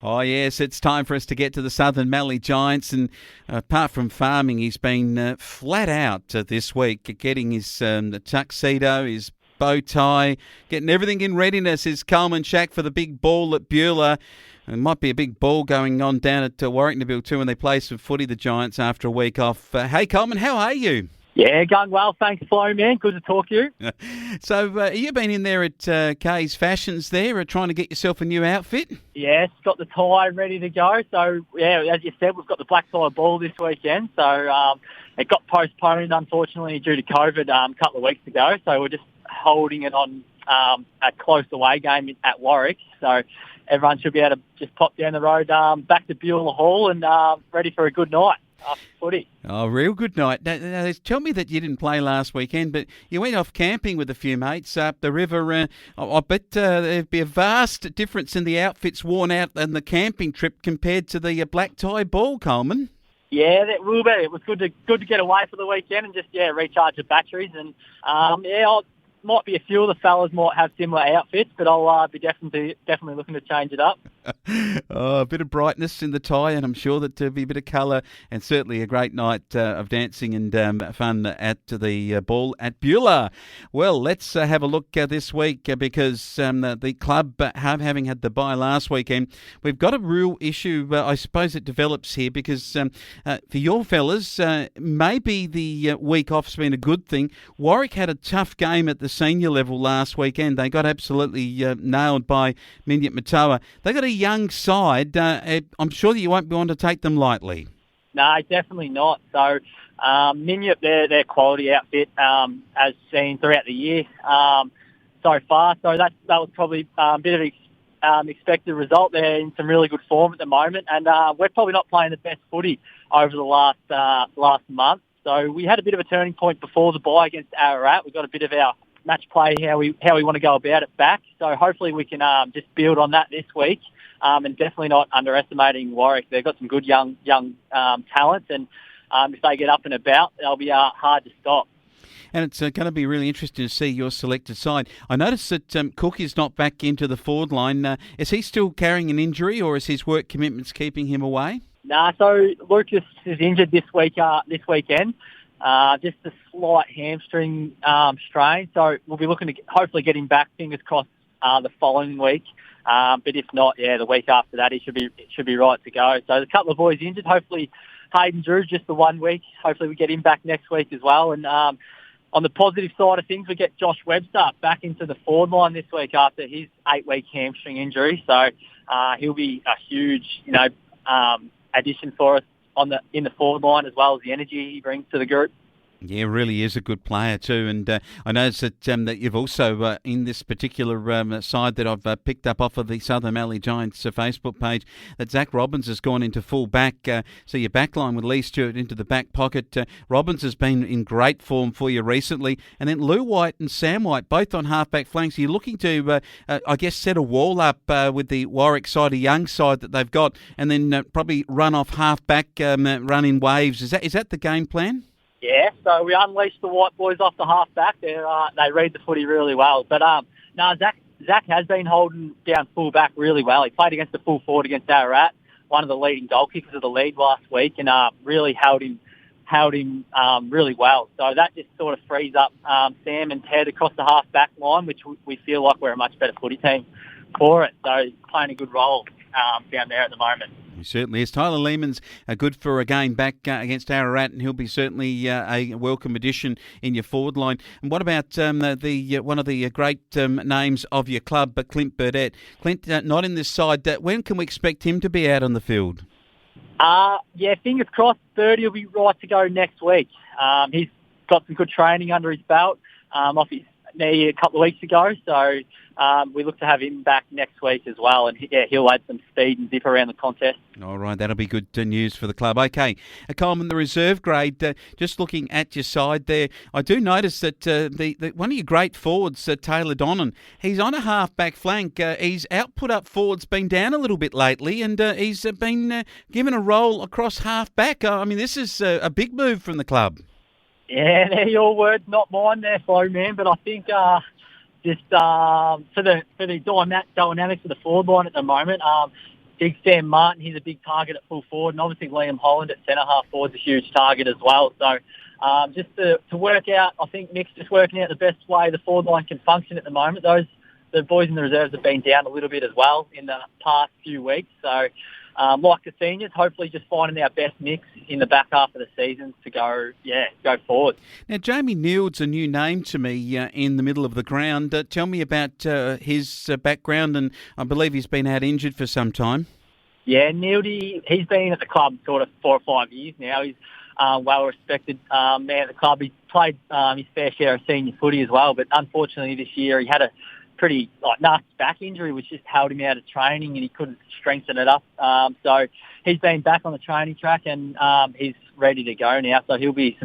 Oh, yes, it's time for us to get to the Southern Mallee Giants. And apart from farming, he's been flat out this week, getting his the tuxedo, his bow tie, getting everything in readiness. Is Coleman Schache for the big ball at Beulah. There might be a big ball going on down at Warrack too when they play some footy, the Giants, after a week off. Hey, Coleman, how are you? Yeah, going well. Thanks, Flo, man. Good to talk to you. So you've been in there at Kay's Fashions there trying to get yourself a new outfit? Yes, got the tie ready to go. So, yeah, as you said, we've got the black tie ball this weekend. So it got postponed, unfortunately, due to COVID a couple of weeks ago. So we're just holding it on a close away game at Warrack. So everyone should be able to just pop down the road back to Beulah Hall and ready for a good night after footy. Oh, real good night. Now, tell me that you didn't play last weekend, but you went off camping with a few mates up the river. I bet there'd be a vast difference in the outfits worn out and the camping trip compared to the black tie ball, Coleman. Yeah, that will be. It was good to get away for the weekend and just recharge the batteries. And might be a few of the fellas might have similar outfits, but I'll be definitely looking to change it up. A bit of brightness in the tie, and I'm sure that there'll be a bit of colour, and certainly a great night of dancing and fun at the ball at Beulah. Well, let's have a look this week because the club, having had the bye last weekend, we've got a real issue, I suppose it develops here, because for your fellas, maybe the week off's been a good thing. Warrack had a tough game at the senior level last weekend. They got absolutely nailed by Minyip Murtoa. They got a young side. I'm sure that you won't be able to take them lightly. No, definitely not. So Minyip, their quality outfit as seen throughout the year so far. So that was probably a bit of an expected result. They're in some really good form at the moment, and we're probably not playing the best footy over the last month. So we had a bit of a turning point before the bye against Ararat. We got a bit of our match play, how we want to go about it back. So hopefully we can just build on that this week, and definitely not underestimating Warrack. They've got some good young talent, and if they get up and about, they'll be hard to stop. And it's going to be really interesting to see your selected side. I noticed that Cook is not back into the forward line. Is he still carrying an injury, or is his work commitments keeping him away? Nah, so Lucas is injured this weekend. Just a slight hamstring strain. So we'll be looking to hopefully get him back, fingers crossed, the following week. But if not, the week after that, he should be right to go. So there's a couple of boys injured. Hopefully Hayden Drew's just the 1 week. Hopefully we get him back next week as well. And on the positive side of things, we get Josh Webster back into the forward line this week after his 8-week hamstring injury. So he'll be a huge, addition for us in the forward line, as well as the energy he brings to the group. Yeah, really is a good player too, and I noticed that you've also in this particular side that I've picked up off of the Southern Mallee Giants Facebook page, that Zach Robbins has gone into full back. So your back line with Lee Stewart into the back pocket. Robbins has been in great form for you recently, and then Lou White and Sam White both on half-back flanks. You're looking to, set a wall up with the Warrack side, a young side that they've got, and then probably run off half-back, run in waves. Is that the game plan? Yeah, so we unleashed the White boys off the half-back. They read the footy really well. But, Zach has been holding down full-back really well. He played against the full forward against Ararat, one of the leading goal kickers of the league last week, and really held him really well. So that just sort of frees up Sam and Ted across the half-back line, which we feel like we're a much better footy team for it. So he's playing a good role down there at the moment. He certainly is. Tyler Lehman's good for a game back against Ararat, and he'll be certainly a welcome addition in your forward line. And what about one of the great names of your club, Clint Burdett? Clint, not in this side. When can we expect him to be out on the field? Fingers crossed. Birdie will be right to go next week. He's got some good training under his belt off his knee a couple of weeks ago, so we look to have him back next week as well, and he'll add some speed and zip around the contest. All right, that'll be good news for the club. Okay, Coleman, the reserve grade, just looking at your side there, I do notice that the one of your great forwards, Taylor Donnan, he's on a half-back flank. His output up forward's been down a little bit lately, and he's been given a role across half-back. This is a big move from the club. Yeah, they're your words, not mine there, Flo, man. But I think for the dynamics of the forward line at the moment, Big Sam Martin, he's a big target at full forward, and obviously Liam Holland at centre-half forward's a huge target as well. So just to work out, I think Nick's just working out the best way the forward line can function at the moment. The boys in the reserves have been down a little bit as well in the past few weeks. So like the seniors, hopefully just finding our best mix in the back half of the season to go forward. Now, Jamie Nhill's a new name to me in the middle of the ground. Tell me about his background, and I believe he's been out injured for some time. Yeah, Nhill, he's been at the club sort of 4 or 5 years now. He's well-respected man at the club. He played his fair share of senior footy as well, but unfortunately this year he had a pretty nasty back injury which just held him out of training and he couldn't strengthen it up. So he's been back on the training track and he's ready to go now. So he'll be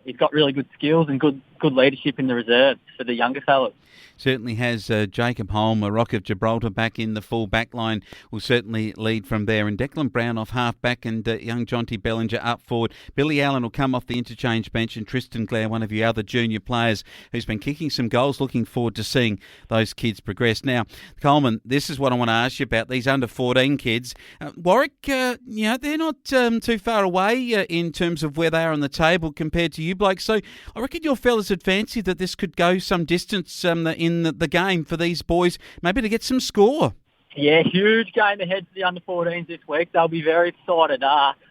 he's got really good skills and good leadership in the reserves for the younger fellas. Certainly has Jacob Holm, a Rock of Gibraltar, back in the full back line, will certainly lead from there. And Declan Brown off half back and young Jonty Bellinger up forward. Billy Allen will come off the interchange bench and Tristan Blair, one of your other junior players who's been kicking some goals. Looking forward to seeing those kids progress. Now, Coleman, this is what I want to ask you about, these under-14 kids. Warrack, they're not too far away in terms of where they are on the table compared to you, Blake. So I reckon your fellas would fancy that this could go some distance in the game for these boys, maybe to get some score. Yeah, huge game ahead for the under-14s this week. They'll be very excited.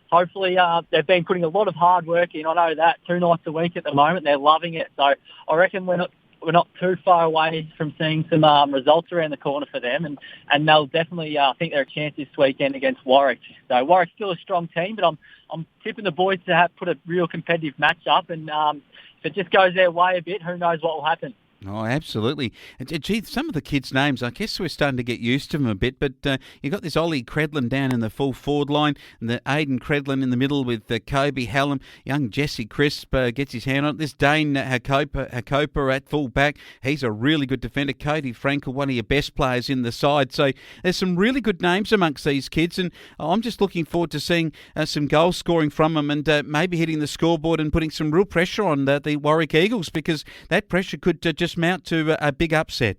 Hopefully, they've been putting a lot of hard work in. I know that 2 nights a week at the moment. They're loving it. So I reckon we're not too far away from seeing some results around the corner for them, and they'll definitely think they're a chance this weekend against Warrack. So Warrack's still a strong team, but I'm tipping the boys to put a real competitive match up, and if it just goes their way a bit, who knows what will happen. Oh, absolutely. Gee, some of the kids' names, I guess we're starting to get used to them a bit, but you've got this Ollie Credlin down in the full forward line, and the Aidan Credlin in the middle with Kobe Hallam. Young Jesse Crisp gets his hand on it. This Dane Hakopa at full back. He's a really good defender. Cody Frankel, one of your best players in the side. So there's some really good names amongst these kids, and I'm just looking forward to seeing some goal scoring from them and maybe hitting the scoreboard and putting some real pressure on the Warrack Eagles, because that pressure could just mount to a big upset.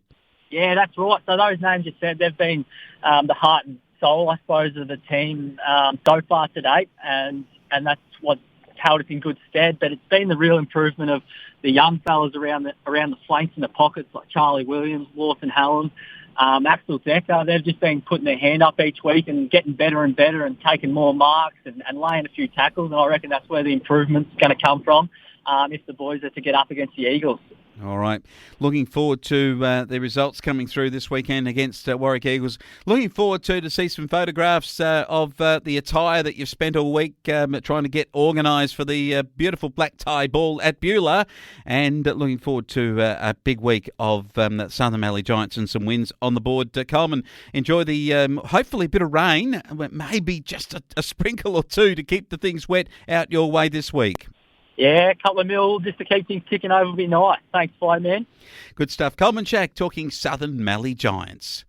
Yeah, that's right. So those names you said, they've been the heart and soul, I suppose, of the team so far to date, and that's what's held us in good stead. But it's been the real improvement of the young fellas around the flanks and the pockets, like Charlie Williams, Lawson Hallam, Axel Decker. They've just been putting their hand up each week and getting better and better and taking more marks and laying a few tackles. And I reckon that's where the improvement's going to come from if the boys are to get up against the Eagles. All right. Looking forward to the results coming through this weekend against Warrack Eagles. Looking forward to see some photographs of the attire that you've spent all week trying to get organised for the beautiful black tie ball at Beulah. And looking forward to a big week of Southern Mallee Giants and some wins on the board. Coleman, enjoy the hopefully a bit of rain, maybe just a sprinkle or two to keep the things wet out your way this week. Yeah, a couple of mil just to keep things ticking over would be nice. Thanks, Fly Man. Good stuff. Coleman Schache talking Southern Mallee Giants.